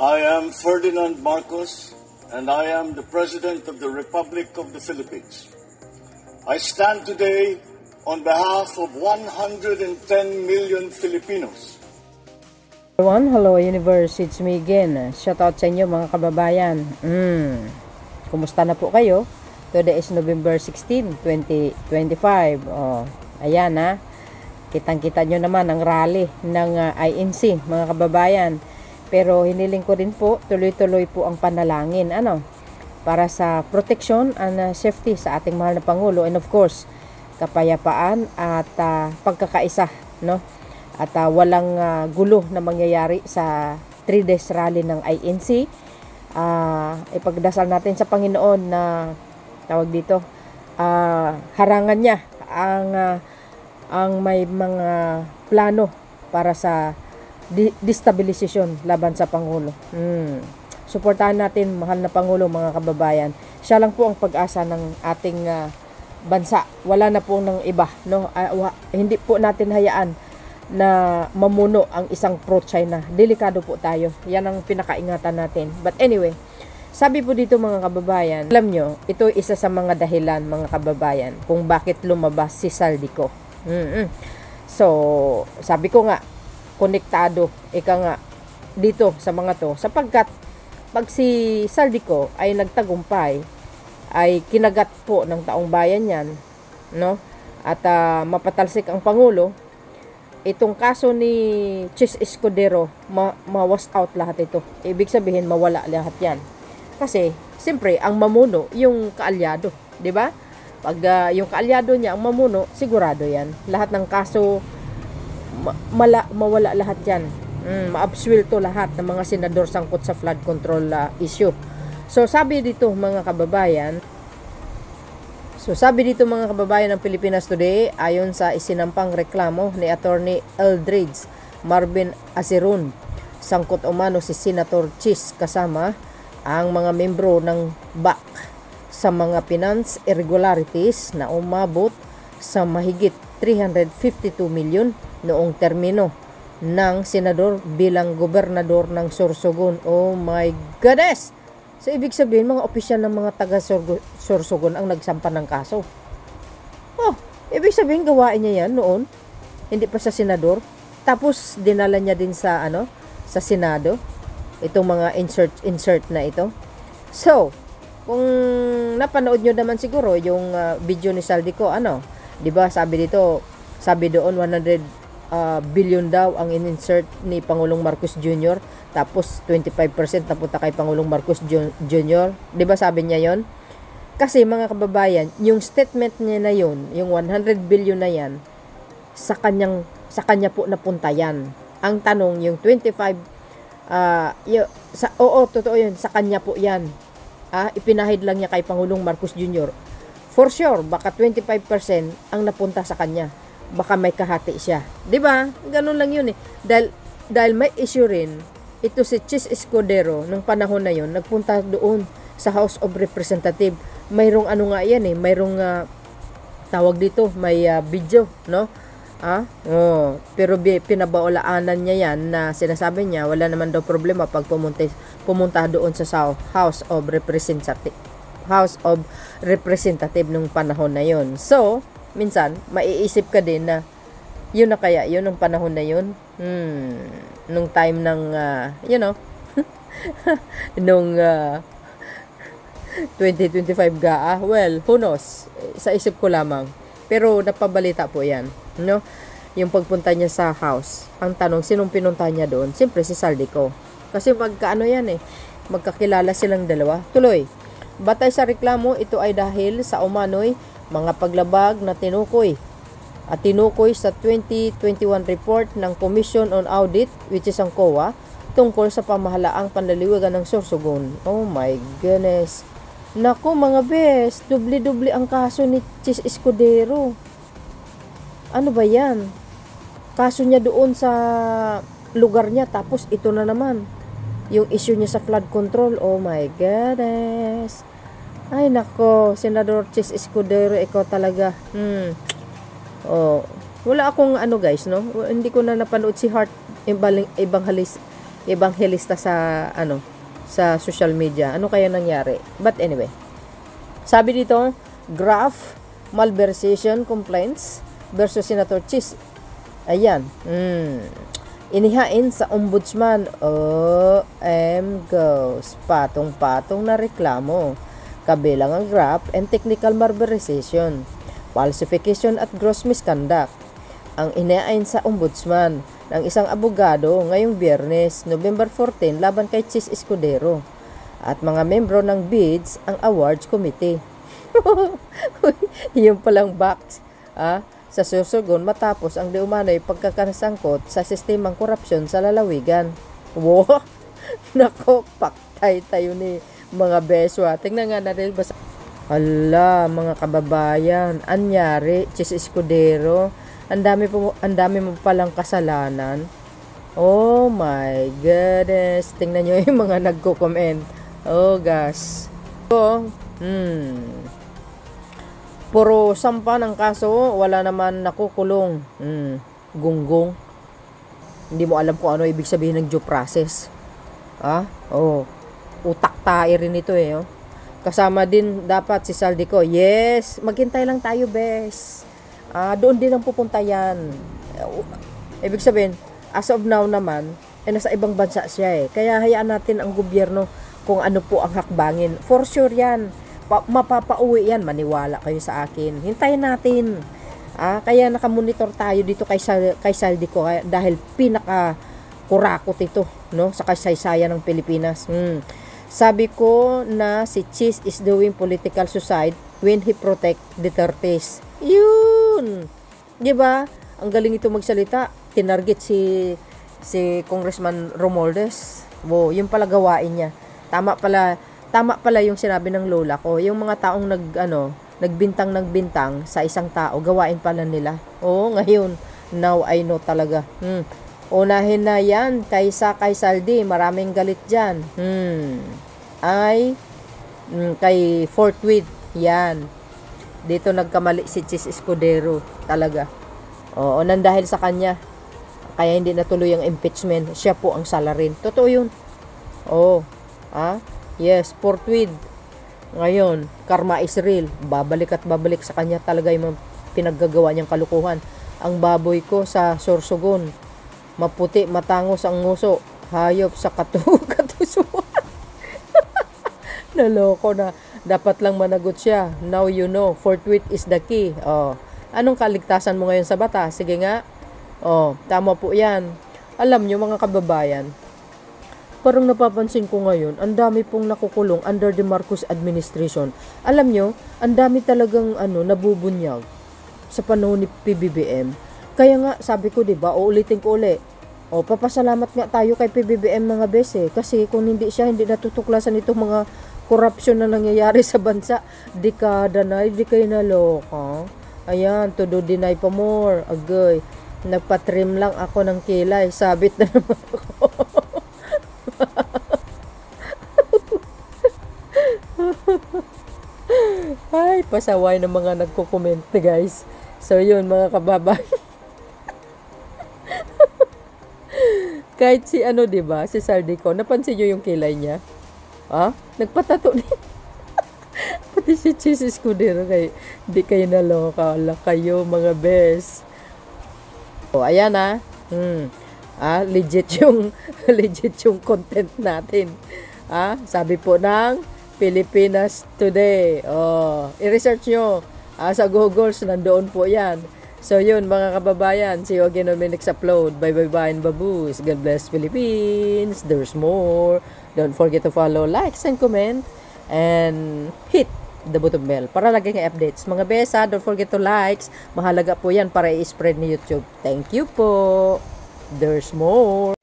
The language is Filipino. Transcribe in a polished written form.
I am Ferdinand Marcos, and I am the President of the Republic of the Philippines. I stand today on behalf of 110 million Filipinos. Everyone, hello universe, it's me again. Shout out sa inyo mga kababayan. Kumusta na po kayo? Today is November 16, 2025. Ayan ha. Kitang-kita nyo naman ang rally ng INC mga kababayan. Pero hiniling ko rin po, tuloy-tuloy po ang panalangin para sa protection and safety sa ating mahal na Pangulo, and of course kapayapaan at pagkakaisa, no? At walang gulo na mangyayari sa 3 days rally ng INC. Ipagdasal natin sa Panginoon na harangan niya ang may mga plano para sa destabilisasyon laban sa Pangulo. Suportahan natin mahal na Pangulo mga kababayan. Siya lang po ang pag-asa ng ating bansa. Wala na po ng iba, no? Hindi po natin hayaan na mamuno ang isang pro-China. Delikado po tayo. Yan ang pinakaingatan natin. But anyway, sabi po dito mga kababayan, alam nyo, ito isa sa mga dahilan mga kababayan kung bakit lumabas si Saldico. So, sabi ko nga, konektado nga dito sa mga to, sapagkat pag si Saldico ay nagtagumpay, ay kinagat po ng taong bayan yan, no? At mapatalsik ang Pangulo, itong kaso ni Chis Escudero, ma-wash out lahat ito. Ibig sabihin mawala lahat yan. Kasi siyempre ang mamuno yung kaalyado, di ba? Pag yung kaalyado niya ang mamuno, sigurado yan. Lahat ng kaso mawala lahat yan. Maabsuelto lahat ng mga senador sangkot sa flood control issue. So sabi dito mga kababayan ng Pilipinas Today, ayon sa isinampang reklamo ni Attorney Eldridge Marvin Acerun, sangkot umano si Senator Chis kasama ang mga membro ng BAC sa mga finance irregularities na umabot sa mahigit 352 milyon noong termino ng senador bilang gobernador ng Sorsogon. Oh my goodness! So ibig sabihin mga opisyal ng mga taga Sorsogon ang nagsampa ng kaso. Ibig sabihin gawain niya yan noon, hindi pa sa senador. Tapos dinala niya din sa sa Senado itong mga insert na ito. So kung napanood nyo naman siguro yung video ni Saldico, 'di ba? Sabi doon 100 billion daw ang in-insert ni Pangulong Marcos Jr. Tapos 25% napunta kay Pangulong Marcos Jr. 'Di ba sabi niya 'yon? Kasi mga kababayan, yung statement niya na 'yon, yung 100 billion na 'yan, sa kanya po napunta 'yan. Ang tanong yung 25 totoo 'yun, sa kanya po 'yan. Ipinahid lang niya kay Pangulong Marcos Jr. For sure, baka 25% ang napunta sa kanya. Baka may kahati siya. 'Di ba? Ganun lang 'yun eh. Dahil may issue rin, ito si Chis Escudero nung panahon na 'yon, nagpunta doon sa House of Representatives. Mayroong mayroong tawag dito, may video, no? Pero pinabawalaanan niya yan na sinasabi niya wala naman daw problema pag pumunta doon sa House of Representative nung panahon na yon. So minsan maiisip ka din na yun na kaya yun nung panahon na yun, nung time ng nung 2025 well, who knows, sa isip ko lamang. Pero napabalita po yan, no? Yung pagpunta niya sa house. Ang tanong, sinong pinunta niya doon? Siyempre si Saldico. Kasi magkakilala silang dalawa. Tuloy, batay sa reklamo, ito ay dahil sa umano'y mga paglabag na tinukoy sa 2021 report ng Commission on Audit, which is ang COA, tungkol sa pamahalaang panlaliwagan ng Sorsogon. Oh my goodness. Naku mga bes, dubli-dubli ang kaso ni Chis Escudero. Ano ba yan? Kaso niya doon sa lugar niya, tapos ito na naman. Yung issue niya sa flood control. Oh my goodness. Ay nako, Senador Chis Escudero, ikaw talaga. Wala akong guys, no? Hindi ko na napanood si Heart ebanghelista sa sa social media. Ano kaya nangyari? But anyway, sabi dito, graph malversation complaints versus Senator Chis. Ayan. Inihain sa ombudsman. Goes. Patong-patong na reklamo. Kabilang ang graft and technical malversation, falsification at gross misconduct. Ang inihain sa ombudsman ng isang abogado ngayong Biyernes, November 14, laban kay Chis Escudero at mga membro ng BIDS ang awards committee. Yung palang box sa susugon matapos ang diumano'y pagkakasangkot sa sistemang korupsyon sa lalawigan. Wow! Nako, paktay tayo ni mga beswa. Tingnan nga natin ba sa... Hala, mga kababayan, anyari, Chis Escudero, ang dami mo palang kasalanan. Oh my goodness. Tingnan nyo yung mga nagko-comment. Oh gosh. So, puro sampa ng kaso, wala naman nakukulong. Gunggong. Hindi mo alam kung ano ibig sabihin ng due process. Utak tae rin ito Kasama din dapat si Saldico. Yes, maghintay lang tayo, bes. Doon din ang pupunta yan. Ibig sabihin, as of now naman, nasa ibang bansa siya Kaya hayaan natin ang gobyerno kung ano po ang hakbangin. For sure yan. Mapapauwi yan. Maniwala kayo sa akin. Hintayin natin. Kaya nakamonitor tayo dito kay Saldico dahil pinaka-kurakot ito sa kasaysayan ng Pilipinas. Sabi ko na si Chis is doing political suicide when he protect Dutertes. Yun! Diba? Ang galing ito magsalita. Tinarget si Congressman Romualdez. Wow, yung pala gawain niya. Tama pala yung sinabi ng lola ko. Yung mga taong nagbintang ng bintang sa isang tao, gawain pala nila. Ngayon, now I know talaga. Unahin na yan kaysa kay Saldi. Maraming galit dyan. Kay Forthwith. Yan. Dito nagkamali si Chis Escudero. Talaga. Nang dahil sa kanya. Kaya hindi natuloy ang impeachment. Siya po ang salarin. Totoo yun. Yes, Forthwith. Ngayon, karma is real. Babalik at babalik sa kanya talaga yung pinaggagawa niyang kalukuhan. Ang baboy ko sa Sorsogon. Maputi, matangos ang nguso. Hayop sa katusuan. Naloko na. Dapat lang managot siya. Now you know, Forthwith is the key. Anong kaligtasan mo ngayon sa bata? Sige nga. Tama po yan. Alam nyo mga kababayan, parang napapansin ko ngayon, ang dami pong nakukulong under the Marcos administration. Alam nyo, ang dami talagang nabubunyag sa panahon ni PBBM. Kaya nga, sabi ko, diba, uulitin ko uli. Papasalamat nga tayo kay PBBM mga bese. Kasi kung hindi siya, hindi natutuklasan itong mga korupsyon na nangyayari sa bansa. Di kayo naloka. Ayan, todo deny pa more. Agay, nagpatrim lang ako ng kilay. Sabit na naman ako. Ay, pasaway ng mga nagko-comment guys. So yun mga kababayan. Kahit si diba, si Saldico, napansin nyo yung kilay niya? Nagpatato din. Pati si Chis Escudero di kayo naloka. Wala kayo mga best. Ayan legit yung content natin. Sabi po ng Pilipinas Today. I-research nyo. Sa Google, nandoon po yan. So yun mga kababayan, see you again on my next upload. Bye and baboos. God bless Philippines. There's more. Don't forget to follow, like, and comment, and hit the button bell para lagi ng updates. Mga besa, don't forget to likes. Mahalaga po yan para i-spread ni YouTube. Thank you po. There's more.